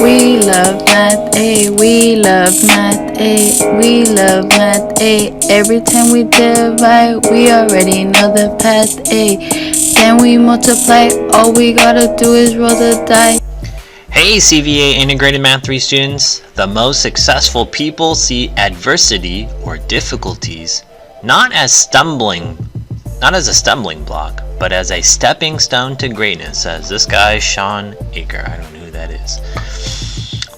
We love math, we love math, we love math, every time we divide, we already know the path, then we multiply, all we gotta do is roll the dice. Hey CVA Integrated Math 3 students, the most successful people see adversity or difficulties not as a stumbling block, but as a stepping stone to greatness, says this guy Sean Aker. I don't know who that is.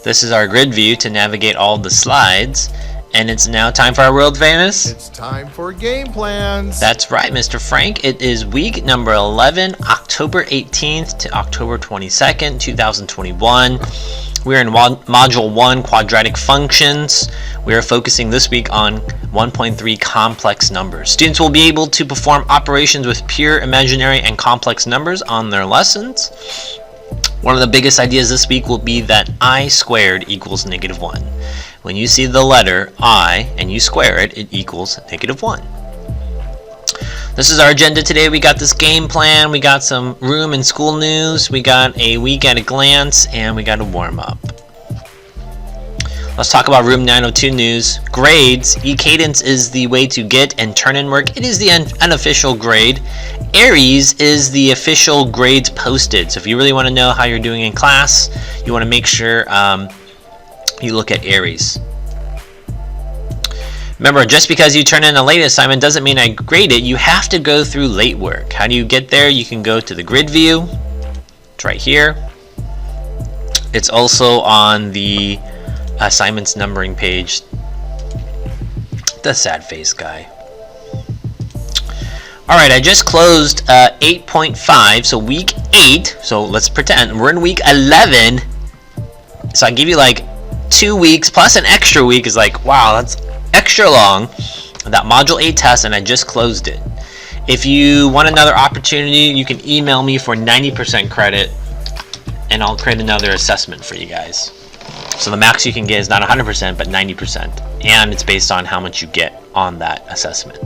This is our grid view to navigate all the slides, and it's now time for our world famous. It's time for game plans. That's right, Mr. Frank. It is week number 11, October 18th to October 22nd, 2021. We're in Module 1, Quadratic Functions. We are focusing this week on 1.3 complex numbers. Students will be able to perform operations with pure, imaginary, and complex numbers on their lessons. One of the biggest ideas this week will be that I squared equals -1. When you see the letter I and you square it, it equals -1. This is our agenda today. We got this game plan, we got some room and school news, we got a week at a glance, and we got a warm-up. Let's talk about room 902 news. Grades. E-Cadence is the way to get and turn in work. It is the unofficial grade. Aries is the official grades posted. So if you really want to know how you're doing in class, you want to make sure you look at Aries. Remember, just because you turn in a late assignment doesn't mean I grade it. You have to go through late work. How do you get there? You can go to the grid view. It's right here. It's also on the assignments numbering page. The sad face guy. Alright, I just closed 8.5, so week 8. So let's pretend we're in week 11. So I give you like 2 weeks plus an extra week is like, wow, that's extra long. That module 8 test, and I just closed it. If you want another opportunity, you can email me for 90% credit, and I'll create another assessment for you guys. So the max you can get is not 100%, but 90%, and it's based on how much you get on that assessment.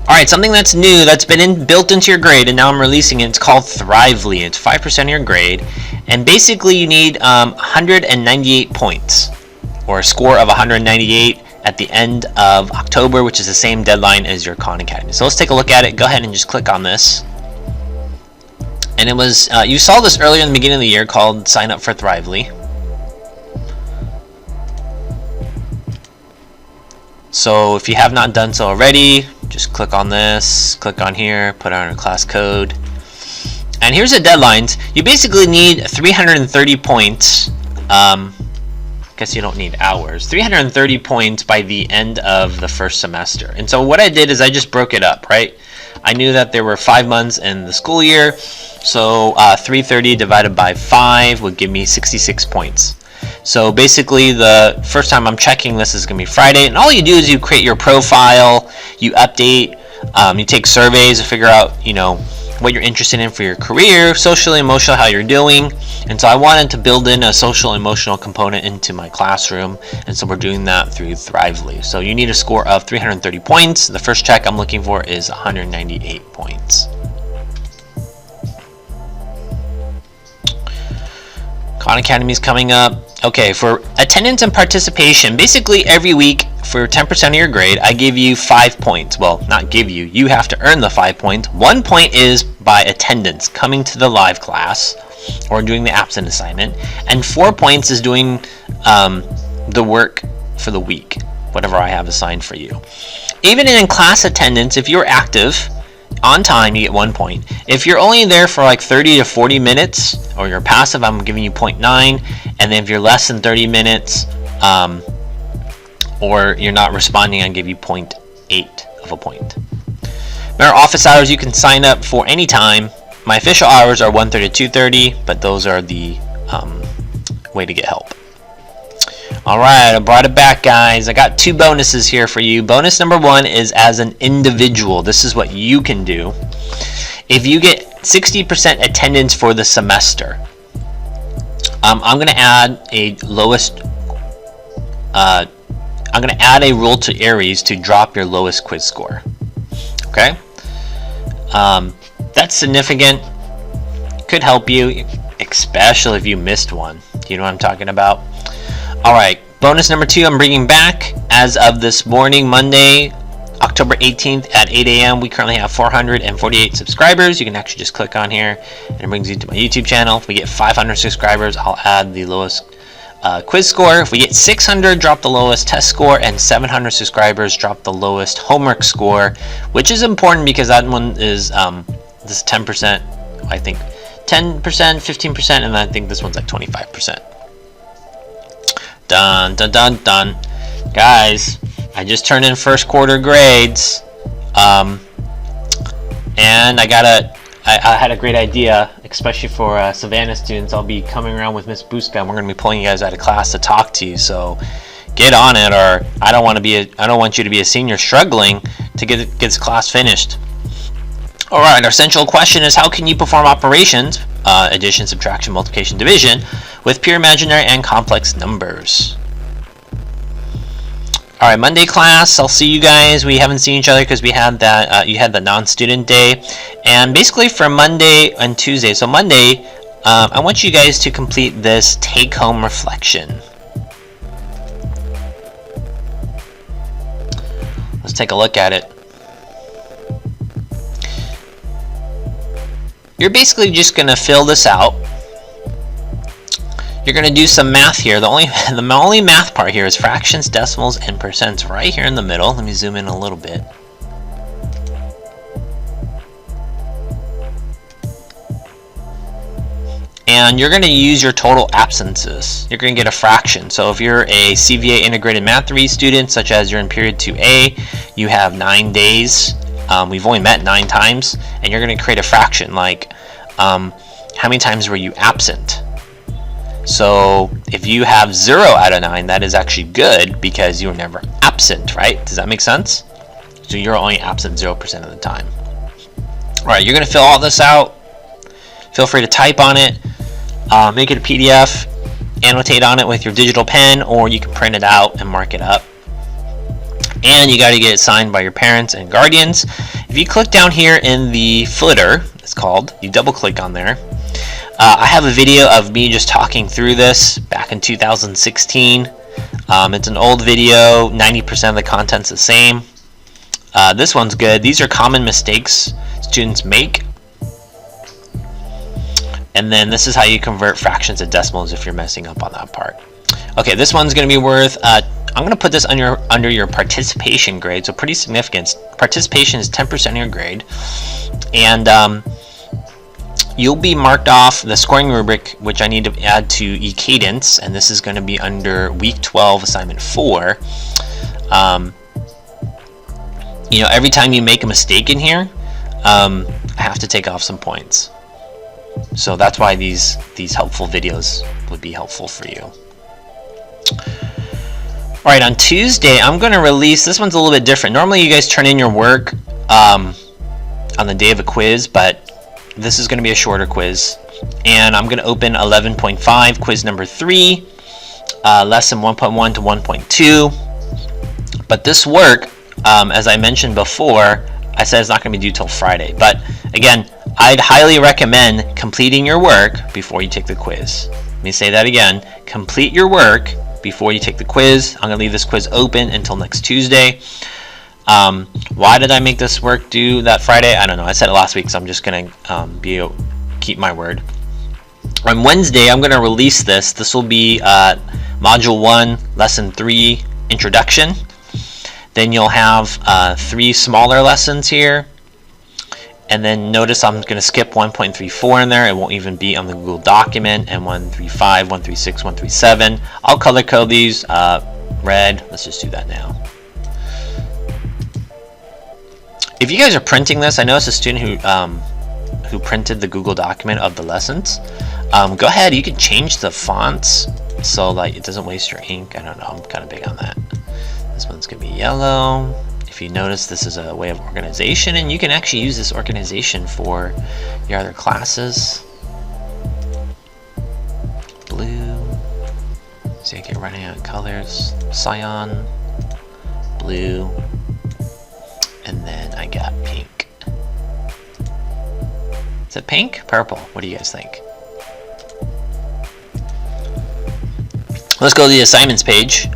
Alright, something that's new, that's been built into your grade, and now I'm releasing it. It's called Thrively. It's 5% of your grade, and basically you need 198 points, or a score of 198 at the end of October, which is the same deadline as your Khan Academy. So let's take a look at it. Go ahead and just click on this. And it was, you saw this earlier in the beginning of the year called Sign Up for Thrively. So if you have not done so already, just click on this, click on here, put on our class code. And here's the deadlines. You basically need 330 points. Guess you don't need hours. 330 points by the end of the first semester. And so what I did is I just broke it up, right? I knew that there were 5 months in the school year, so 330 divided by 5 would give me 66 points. So basically the first time I'm checking this is going to be Friday, and all you do is you create your profile, you update, you take surveys to figure out, you know, what you're interested in for your career, social, emotional, how you're doing. And so I wanted to build in a social, emotional component into my classroom, and so we're doing that through Thrively. So you need a score of 330 points. The first check I'm looking for is 198 points. Khan Academy is coming up. Okay, for attendance and participation, basically every week for 10% of your grade, I give you 5 points. Well, not give you, you have to earn the 5 points. 1 point is by attendance, coming to the live class or doing the absent assignment, and 4 points is doing the work for the week, whatever I have assigned for you. Even in class attendance, if you're active on time, you get 1 point. If you're only there for like 30 to 40 minutes, or you're passive, I'm giving you 0.9. And then if you're less than 30 minutes, or you're not responding, I give you 0.8 of a point. Remember, office hours you can sign up for any time. My official hours are 1:30 to 2:30, but those are the way to get help. Alright, I brought it back, guys. I got 2 bonuses here for you. Bonus number 1 is as an individual. This is what you can do. If you get 60% attendance for the semester, I'm going to add a lowest, I'm going to add a rule to Aries to drop your lowest quiz score. Okay? That's significant. Could help you. It especially if you missed one. You know what I'm talking about? Alright, bonus number 2 I'm bringing back as of this morning, Monday, October 18th at 8 a.m. We currently have 448 subscribers. You can actually just click on here and it brings you to my YouTube channel. If we get 500 subscribers, I'll add the lowest quiz score. If we get 600, drop the lowest test score, and 700 subscribers, drop the lowest homework score, which is important because that one is this 10%, I think 10%, 15%, and I think this one's like 25%. Dun dun dun dun. Guys, I just turned in first quarter grades, and I had a great idea, especially for Savannah students. I'll be coming around with Miss Buska, and we're going to be pulling you guys out of class to talk to you. So get on it, or I don't want you to be a senior struggling to get this class finished. All right, our central question is: how can you perform operations, addition, subtraction, multiplication, division, with pure imaginary and complex numbers? All right, Monday class, I'll see you guys. We haven't seen each other because we had that you had the non-student day, and basically for Monday and Tuesday. So Monday, I want you guys to complete this take-home reflection. Let's take a look at it. You're basically just gonna fill this out. You're going to do some math here. The only math part here is fractions, decimals, and percents right here in the middle. Let me zoom in a little bit. And you're going to use your total absences. You're going to get a fraction. So if you're a CVA integrated math 3 student, such as you're in period 2A, you have 9 days. We've only met 9 times, and you're going to create a fraction like how many times were you absent? So if you have 0 out of 9, that is actually good because you were never absent, right? Does that make sense? So you're only absent 0% of the time. All right, you're going to fill all this out. Feel free to type on it, make it a PDF, annotate on it with your digital pen, or you can print it out and mark it up. And you got to get it signed by your parents and guardians. If you click down here in the footer, it's called, you double click on there. I have a video of me just talking through this back in 2016. It's an old video, 90% of the content's the same. This one's good. These are common mistakes students make. And then this is how you convert fractions to decimals if you're messing up on that part. Okay, this one's going to be worth, I'm going to put this under your participation grade, so pretty significant. Participation is 10% of your grade. And you'll be marked off the scoring rubric, which I need to add to e-cadence, and this is going to be under week 12, assignment 4. You know, every time you make a mistake in here, I have to take off some points. So that's why these helpful videos would be helpful for you. Alright, on Tuesday, I'm going to release, this one's a little bit different. Normally you guys turn in your work on the day of a quiz, but this is going to be a shorter quiz, and I'm going to open 11.5, quiz number 3, lesson 1.1 to 1.2. But this work, as I mentioned before, I said it's not going to be due till Friday. But again, I'd highly recommend completing your work before you take the quiz. Let me say that again. Complete your work before you take the quiz. I'm going to leave this quiz open until next Tuesday. Why did I make this work due that Friday? I don't know. I said it last week, so I'm just going to keep my word. On Wednesday, I'm going to release this. This will be Module 1, Lesson 3, Introduction. Then you'll have 3 smaller lessons here. And then notice I'm going to skip 1.34 in there. It won't even be on the Google document. And 135, 136, 137. I'll color code these red. Let's just do that now. If you guys are printing this, I noticed a student who printed the Google document of the lessons. Go ahead, you can change the fonts so like it doesn't waste your ink. I don't know, I'm kind of big on that. This one's gonna be yellow. If you notice, this is a way of organization, and you can actually use this organization for your other classes. Blue. See, I keep running out of colors. Cyan, blue, and then I got pink. Is it pink? Purple? What do you guys think? Let's go to the assignments page.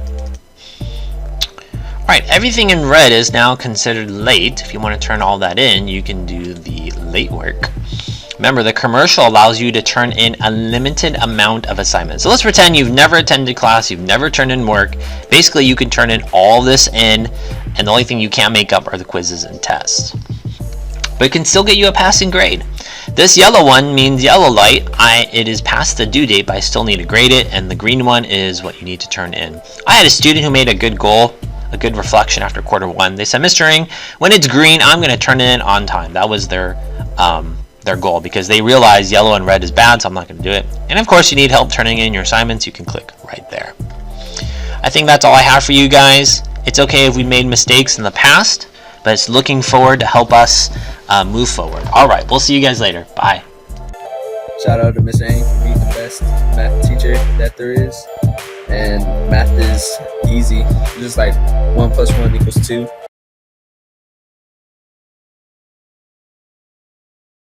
Alright, everything in red is now considered late. If you want to turn all that in, you can do the late work. Remember, the commercial allows you to turn in a limited amount of assignments. So let's pretend you've never attended class, you've never turned in work. Basically, you can turn in all this in, and the only thing you can't make up are the quizzes and tests. But it can still get you a passing grade. This yellow one means yellow light. It is past the due date, but I still need to grade it, and the green one is what you need to turn in. I had a student who made a good goal, a good reflection after quarter one. They said, Mr. Ring, when it's green, I'm going to turn it in on time. That was their goal, because they realized yellow and red is bad, so I'm not going to do it. And of course, you need help turning in your assignments, you can click right there. I think that's all I have for you guys. It's okay if we made mistakes in the past, but it's looking forward to help us move forward. All right, we'll see you guys later. Bye. Shout out to Miss Ang for being the best math teacher that there is. And math is easy. Just like 1 + 1 = 2.